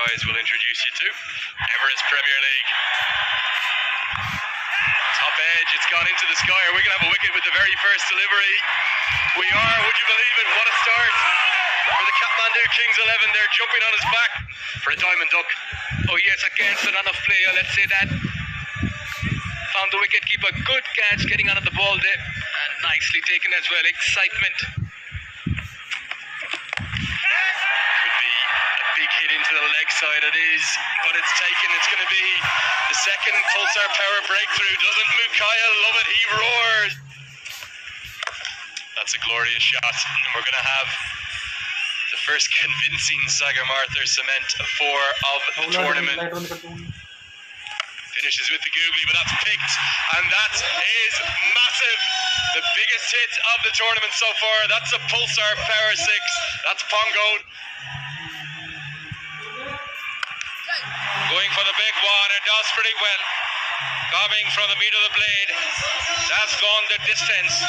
guys will introduce you to Everest Premier League. Top edge, it's gone into the sky. Are we going to have a wicket with the very first delivery? We are, would you believe it? What a start for the Kathmandu Kings 11. They're jumping on his back for a diamond duck. Oh yes, against an enough player, let's say that. Found the wicket keeper, good catch, getting onto the ball there. And nicely taken as well, excitement. Could be a big hit into the leg side, it is, but it's taken. It's going to be the second pulsar power breakthrough. Doesn't Mukaya love it? He roars. That's a glorious shot. And we're going to have the first convincing Sagar Martha cement four of the tournament. Finishes with the googly, but that's picked, and that is massive. The biggest hit of the tournament so far. That's a pulsar power 6. That's fancode. Going for the big one, it does pretty well. Coming from the meat of the blade. That's gone the distance.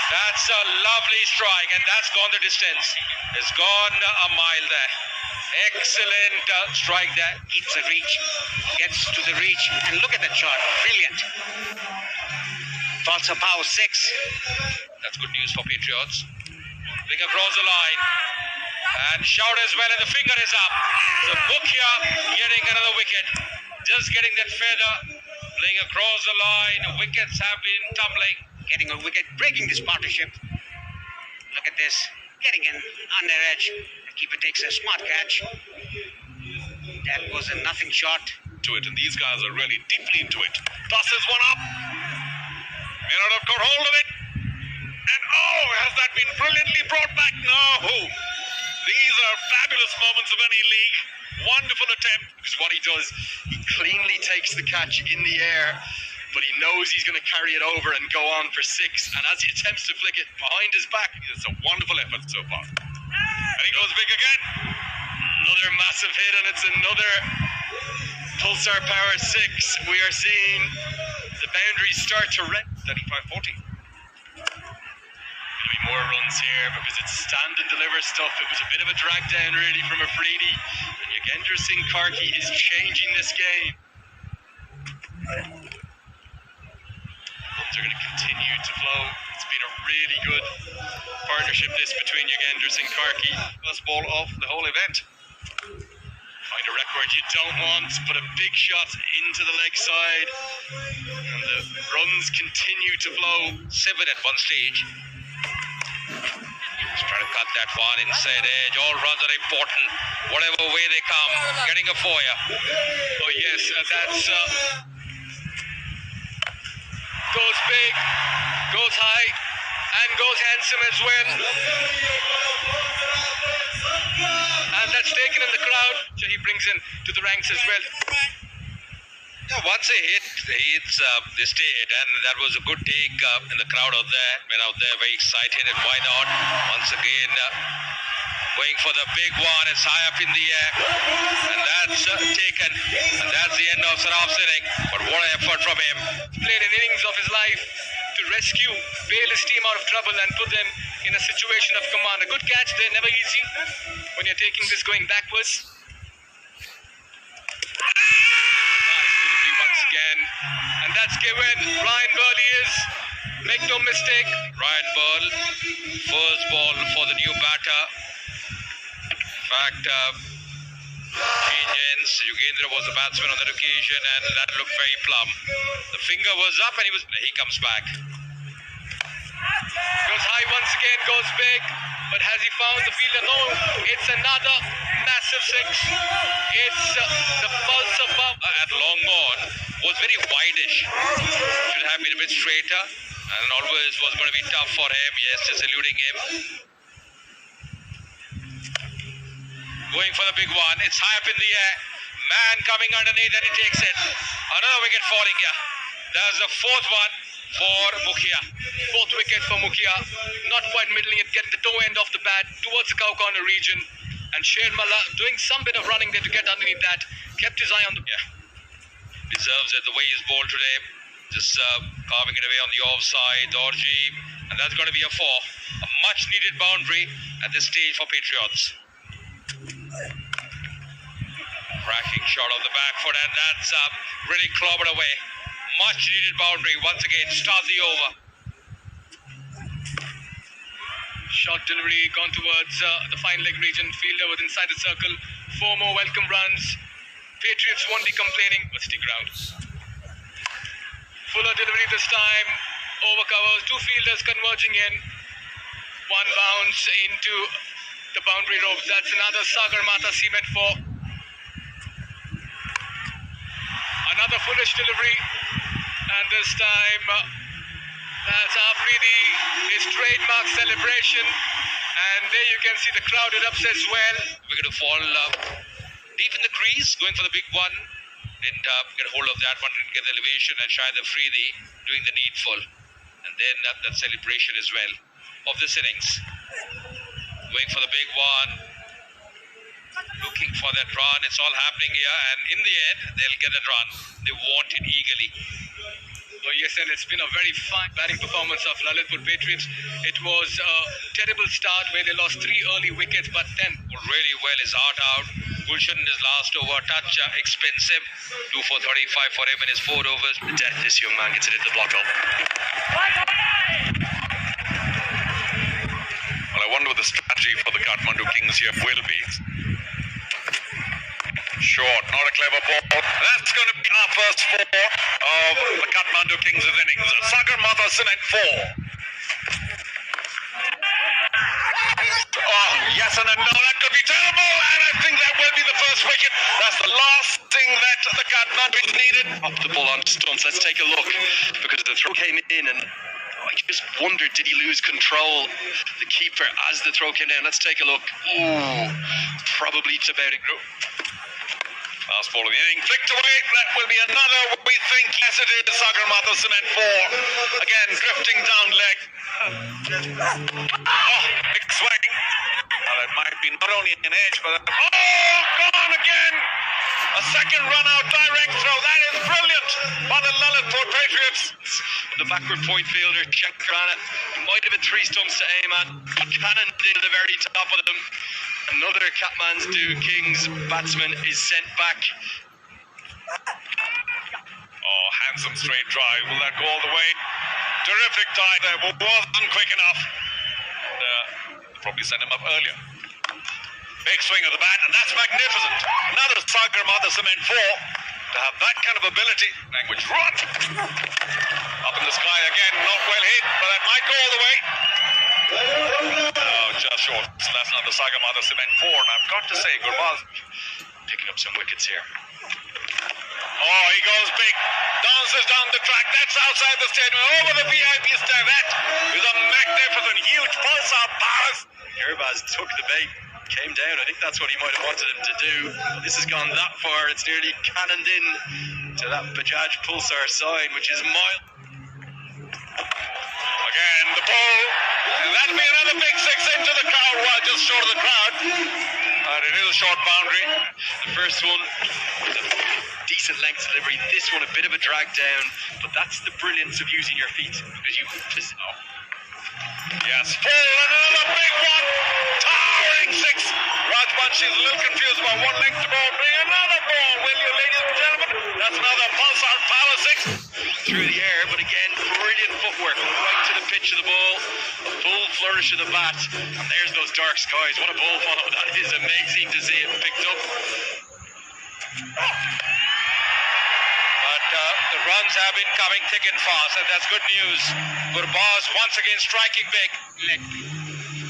That's a lovely strike, and that's gone the distance. It's gone a mile there. Excellent strike there. Hits the reach, gets to the reach, and look at that shot. Brilliant. False power 6. That's good news for Patriots. Bring across the line. And shout as well, and the finger is up. So Mukhya getting another wicket. Just getting that feather. Playing across the line. Wickets have been tumbling. Getting a wicket, breaking this partnership. Look at this. Getting in on their edge. The keeper takes a smart catch. That was a nothing shot. To it, and these guys are really deeply into it. Tosses one up. May not have got hold of it. And oh, has that been brilliantly brought back? No. These are fabulous moments of any league. Wonderful attempt. Because what he does, he cleanly takes the catch in the air, but he knows he's going to carry it over and go on for 6. And as he attempts to flick it behind his back, it's a wonderful effort so far. And he goes big again. Another massive hit, and it's another pulsar power 6. We are seeing the boundaries start to rent. 35-40. There'll be more runs here because it's stand and deliver stuff. It was a bit of a drag down really from Afridi. And Yogendra Singh Karki is changing this game. Runs are going to continue to flow. It's been a really good partnership this between Yogendra Singh Karki. Best ball of the whole event. Find a record you don't want, but a big shot into the leg side. And the runs continue to flow. 7 at one stage. Just trying to cut that one inside edge. All runs are important. Whatever way they come, getting a four-year. Oh yes, that's goes big, goes high, and goes handsome as well. And that's taken in the crowd, so he brings in to the ranks as well. Yeah, once they hits, they stay hit, and that was a good take in the crowd out there. Went out there very excited, and why not? Once again, going for the big one. It's high up in the air, and that's taken. And that's the end of Saraf's inning. But what an effort from him. Played an innings of his life to rescue, bail his team out of trouble, and put them in a situation of command. A good catch there, never easy when you're taking this going backwards. Once again, and that's given. Ryan Burley is, make no mistake, Ryan Burl, first ball for the new batter. In fact, Yogendra was the batsman on that occasion, and that looked very plumb. The finger was up, and he comes back. Goes high once again, goes big, but has he found the fielder? No, it's another massive 6. It's the pulse above. At long on was very wideish. Should have been a bit straighter, and always was going to be tough for him. Yes, just eluding him. Going for the big one. It's high up in the air. Man coming underneath, and he takes it. Another wicket falling here. There's the 4th one for Mukhya. 4th wicket for Mukhya. Not quite middling it, getting the toe end of the bat towards the cow corner region. And Sher Malla doing some bit of running there to get underneath that. Kept his eye on the... Yeah. Deserves it the way he's bowled today. Just carving it away on the offside. Dorji. And that's going to be a 4. A much needed boundary at this stage for Patriots. Cracking shot of the back foot, and that's really clobbered away. Much needed boundary once again. Starts the over. Shot delivery gone towards the fine leg region. Fielder was inside the circle. 4 more welcome runs. Patriots won't be complaining, but stick around. Fuller delivery this time. Over covers. 2 fielders converging in. 1 bounce into the boundary ropes. That's another Sagar Mata cement for. Another foolish delivery. And this time, that's Afridi, his trademark celebration. And there you can see the crowd erupts as well. We're going to fall deep in the crease, going for the big one. Didn't get hold of that one, didn't get the elevation, and Shahid Afridi doing the needful. And then that celebration as well of this innings. Going for the big one. Looking for that run. It's all happening here, and in the end, they'll get that run. They want it eagerly. Oh yes, and it's been a very fine batting performance of Lalitpur Patriots. It was a terrible start where they lost 3 early wickets, but then Really well is out. Gulshan in his last over, touch expensive. 2 for 35 for him in his 4 overs. The death this young man gets it in the block up. Well, I wonder what the strategy for the Kathmandu Kings here will be. Short, not a clever ball. That's going to be our first 4 of the Kathmandu Kings' innings. Sagar Mata cement 4. Oh, yes and a no. That could be terrible, and I think that will be the first wicket. That's the last thing that the Kathmandu needed. Up the ball on stumps. Let's take a look, because the throw came in and I just wondered, did he lose control, the keeper, as the throw came down? Let's take a look. Ooh, probably it's about it. Last ball of the inning, flicked away. That will be another, we think. Yes, it is. Sagar Mata cement 4. Again, drifting down leg. Oh, big swing. Well, it might be not only an edge, but gone again. A second run out, direct throw. That is brilliant by the Lalitpur Patriots. The backward point fielder, Chankrana, might have had 3 stumps to aim at. Cannon did at the very top of them. Another Kathmandu Kings batsman is sent back. Oh, handsome straight drive. Will that go all the way? Terrific dive there, but wasn't quick enough. And, probably sent him up earlier. Big swing of the bat, and that's magnificent. Another Sagar Mata cement 4. To have that kind of ability, language run. Up in the sky again, not well hit, but that might go all the way. Oh, just short. So that's not the Sagar Mata cement 4, and I've got to say, Gurbaz Picking up some wickets here. Oh, he goes big. Dances down the track. That's outside the stadium. Over the VIP stand. That is a magnificent, huge pulsar pass. Gurbaz took the bait, came down. I think that's what he might have wanted him to do. This has gone that far. It's nearly cannoned in to that Bajaj Pulsar sign, which is mild. Again, the ball. That'll be another big 6 into the crowd. Well, just short of the crowd. And it is a short boundary. The first one was a decent length delivery. This one a bit of a drag down, but that's the brilliance of using your feet, because you just Yes, full, and another big one. Towering 6. Raj Banshi is a little confused about 1 length to ball. Bring another ball, will you, ladies and gentlemen? That's another Pulsar Power 6. through the air, but again, brilliant footwork right to the pitch of the ball, a full flourish of the bat, and there's those dark skies. What a ball follow. That is amazing to see it picked up. But the runs have been coming thick and fast, and that's good news. Gurbaz once again striking big. Leg.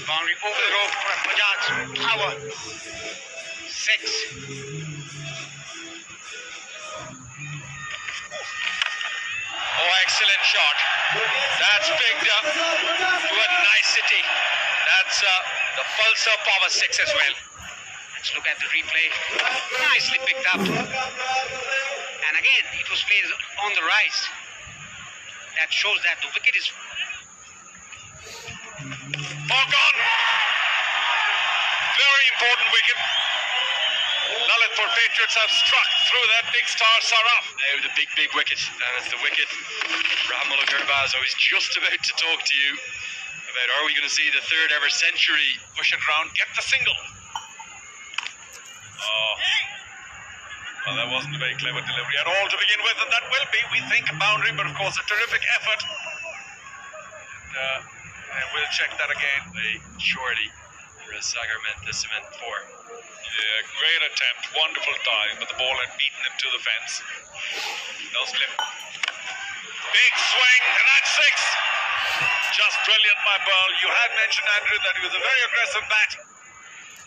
Boundary over the rope. Bajaj. Power. 6. Oh, excellent shot. That's picked up to a nicety. That's the Pulsar Power 6 as well. Let's look at the replay. Nicely picked up. And again, it was played on the rise. That shows that the wicket is... Oh, gone. Very important wicket. Lalitpur Patriots have struck through that big star Saraf. Now the big wicket, and it's the wicket. Rahmullah Gurbaz, I was just about to talk to you about, are we going to see the third ever century? Push it round, get the single. Oh. Well, that wasn't a very clever delivery at all to begin with, and that will be, we think, a boundary, but of course a terrific effort. And we'll check that again. Surely, Sagar meant the cement 4. Yeah, great attempt, wonderful dive, but the ball had beaten him to the fence. No slip. Big swing, and that's 6. Just brilliant, my Pearl. You had mentioned, Andrew, that he was a very aggressive bat.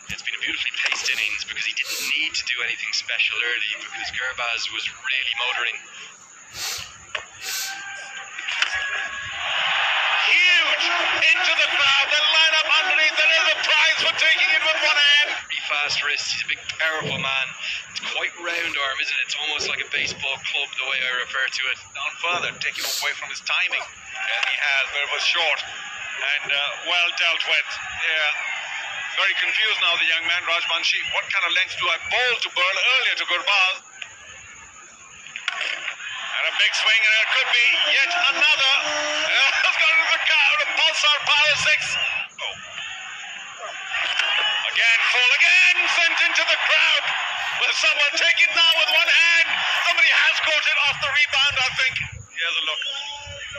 It's been a beautifully paced innings because he didn't need to do anything special early because Gurbaz was really motoring. Huge into the crowd. They'll line up underneath. There is a prize for taking it with one hand. Pretty fast wrist. He's a big, powerful man. It's quite round arm, isn't it? It's almost like a baseball club, the way I refer to it. Down further, taking away from his timing. And he has, but it was short and well dealt with. Yeah. Very confused now, the young man, Rajvanshi. What kind of length do I bowl to Burl earlier to Gurbaz? And a big swing, and it could be yet another. It's got into the crowd. A pulsar power 6. Oh. Again, full again, sent into the crowd. Will someone take it now with one hand? Somebody has caught it off the rebound, I think. Here's a look.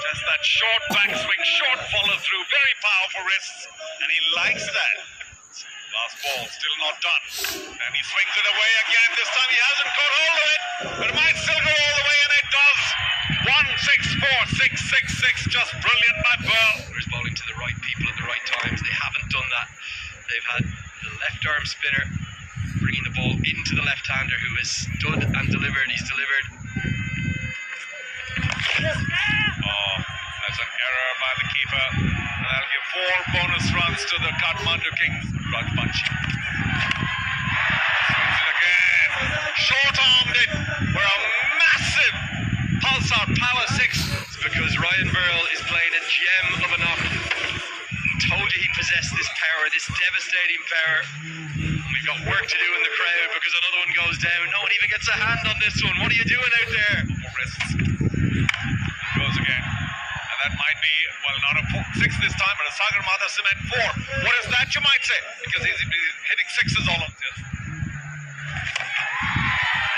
Just that short backswing, short follow through, very powerful wrists, and he likes that. Last ball, still not done. And he swings it away again. This time he hasn't caught hold of it, but it might still go all the way, and it does. 1-6-4, 6-6-6. Just brilliant, my Pearl. There's bowling to the right people at the right times. They haven't done that. They've had the left arm spinner bringing the ball into the left-hander who has stood and delivered. He's delivered. Oh, that's an error by the keeper. And that'll give 4 bonus runs to the Kathmandu Kings. Rajvanshi swings it again. Short-armed it for a massive pulsar power 6. It's because Ryan Burl is playing a gem of a knock. Told you he possessed this power, this devastating power. We've got work to do in the crowd because another one goes down. No one even gets a hand on this one. What are you doing out there? Wrists. Goes again. And that might be, well, not a 6 this time, but a Sagar Mata cement 4. What is that, you might say? Because he's hitting 6s all of this.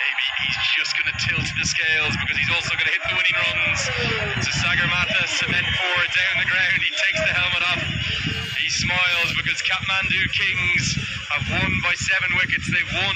Maybe he's just going to tilt the scales because he's also going to hit the winning runs. It's a Sagar Mata cement 4 down the ground. He takes the helmet off. He smiles because Kathmandu Kings have won by 7 wickets. They've won